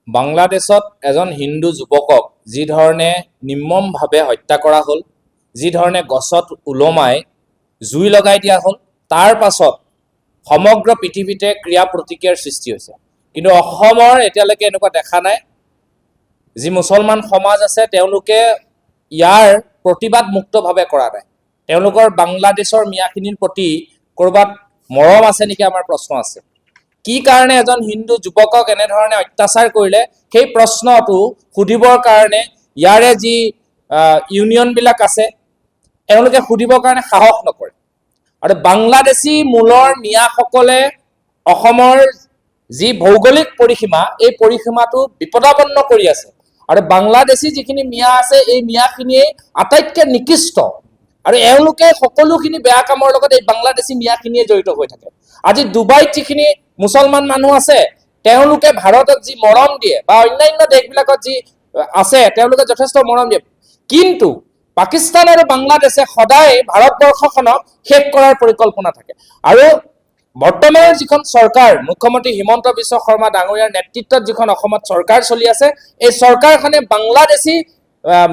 বাংলাদেশত এজন হিন্দু যুৱকক যি ধৰণে নিৰ্মমভাৱে হত্যা কৰা হ'ল, যি ধৰণে গছত ওলমাই জুই লগাই দিয়া হ'ল, তাৰ পাছত সমগ্ৰ পৃথিৱীতে ক্ৰিয়া প্ৰতিক্ৰিয়াৰ সৃষ্টি হৈছে। কিন্তু অসমৰ এতিয়ালৈকে এনেকুৱা দেখা নাই। যি মুছলমান সমাজ আছে তেওঁলোকে ইয়াৰ প্ৰতিবাদ মুক্তভাৱে কৰা নাই। তেওঁলোকৰ বাংলাদেশৰ মিয়াখিনিৰ প্ৰতি ক'ৰবাত মৰম আছে নেকি আমাৰ প্ৰশ্ন আছে। কি কাৰণে এজন হিন্দু যুৱকক এনেধৰণে অত্যাচাৰ কৰিলে সেই প্ৰশ্নটো সুধিবৰ কাৰণে ইয়াৰে যি ইউনিয়নবিলাক আছে তেওঁলোকে সুধিবৰ কাৰণে সাহস নকৰে। আৰু বাংলাদেশী মূলৰ মিয়াসকলে অসমৰ যি ভৌগোলিক পৰিসীমা এই পৰিসীমাটো বিপদাপন্ন কৰি আছে। আৰু বাংলাদেশী যিখিনি মিয়া আছে এই মিয়াখিনিয়ে আটাইতকৈ নিকৃষ্ট আৰু এওঁলোকে সকলোখিনি বেয়া কামৰ লগত এই বাংলাদেশী মিয়াখিনিয়ে জড়িত হৈ থাকে। আজি ডুবাইত যিখিনি মুছলমান মানুহ আছে তেওঁলোকে ভাৰতত যি মৰম দিয়ে বা অন্যান্য দেশবিলাকত যি আছে তেওঁলোকে যথেষ্ট মৰম দিয়ে, কিন্তু পাকিস্তান আৰু বাংলাদেশে সদায় ভাৰতবৰ্ষখনক শেষ কৰাৰ পৰিকল্পনা থাকে। আৰু বৰ্তমানৰ যিখন চৰকাৰ মুখ্যমন্ত্ৰী হিমন্ত বিশ্ব শৰ্মা ডাঙৰীয়াৰ নেতৃত্বত যিখন অসমত চৰকাৰ চলি আছে এই চৰকাৰখনে বাংলাদেশী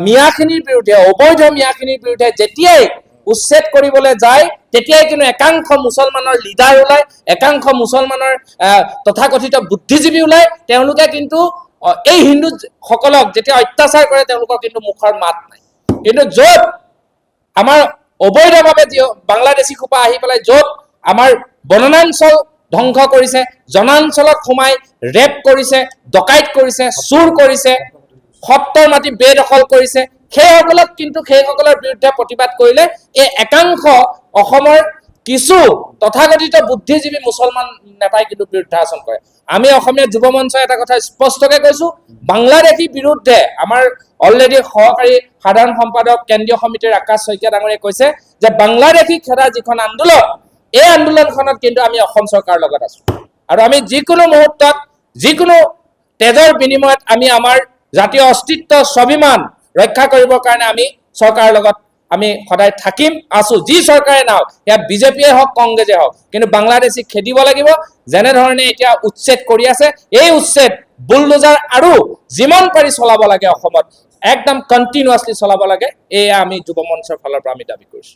মিয়াখিনিৰ বিৰুদ্ধে অবৈধ মিয়াখিনিৰ বিৰুদ্ধে যেতিয়াই উচ্ছেদ কৰিবলৈ যায় তেতিয়াই কিন্তু একাংশ মুছলমানৰ লিডাৰ ওলায়, একাংশ মুছলমানৰ তথাকথিত বুদ্ধিজীৱী ওলায়। তেওঁলোকে কিন্তু এই হিন্দুসকলক যেতিয়া অত্যাচাৰ কৰে তেওঁলোকৰ কিন্তু মুখৰ মাত নাই। কিন্তু য'ত আমাৰ অবৈধভাৱে বাংলাদেশী সোপা আহি পেলাই য'ত আমাৰ বনাঞ্চল ধ্বংস কৰিছে, জনাঞ্চলত সোমাই ৰেপ কৰিছে, ডকাইত কৰিছে, চুৰ কৰিছে, সত্ৰৰ মাটি বেদখল কৰিছে, সেইসকলক কিন্তু সেইসকলৰ বিৰুদ্ধে প্ৰতিবাদ কৰিলে এই একাংশ অসমৰ কিছু তথাকথিত বুদ্ধিজীৱী মুছলমান নেতাই কিন্তু বিৰুদ্ধাচৰণ কৰে। আমি অসমীয়া যুৱ মঞ্চই এটা কথা স্পষ্টকৈ কৈছো, বাংলাদেশী বিৰুদ্ধে আমাৰ অলৰেডি সহকাৰী সাধাৰণ সম্পাদক কেন্দ্ৰীয় সমিতিৰ আকাশ শইকীয়া ডাঙৰীয়াই কৈছে যে বাংলাদেশী খেদা যিখন আন্দোলন এই আন্দোলনখনত কিন্তু আমি অসম চৰকাৰৰ লগত আছো। আৰু আমি যিকোনো মুহূৰ্তত যিকোনো তেজৰ বিনিময়ত আমি আমাৰ জাতীয় অস্তিত্ব স্বাভিমান ৰক্ষা কৰিবৰ কাৰণে আমি চৰকাৰৰ লগত আমি সদায় থাকিম, আছো। যি চৰকাৰে নাওক, সেয়া বিজেপিয়ে হওক কংগ্ৰেছে হওক, কিন্তু বাংলাদেশীক খেদিব লাগিব। যেনেধৰণে এতিয়া উচ্ছেদ কৰি আছে এই উচ্ছেদ বুলডোজাৰ আৰু যিমান পাৰি চলাব লাগে অসমত একদম কণ্টিনিউৱাছলি চলাব লাগে। এয়া আমি যুৱ মঞ্চৰ ফালৰ পৰা আমি দাবী কৰিছো।